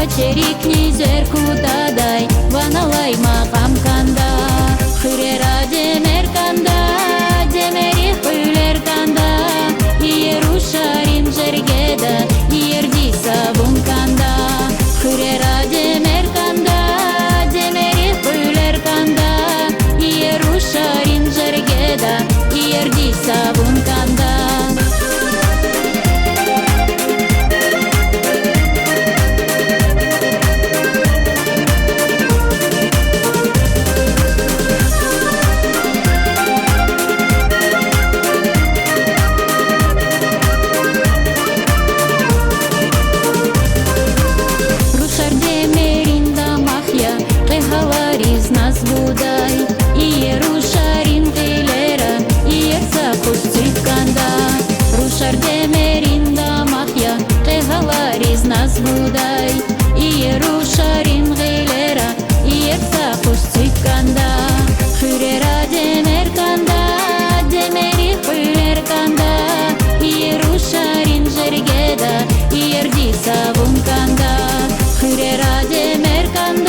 черикни зеркудадай ваналай мақам канда хырера демер канда демери хүлер канда Иерушалим жергеда ерди сабун канда хырера демер канда демери хүлер канда Иерушалим жергеда ерди сабун канда Иерушалим гилера иерса пустиканда Рушар демеринда махья кехаларис нас будай Иерушалим гилера иерса пустиканда Хырера демер канда демери хүлер канда Иерушалим жергеда иерди сабун канда Хырера демер канда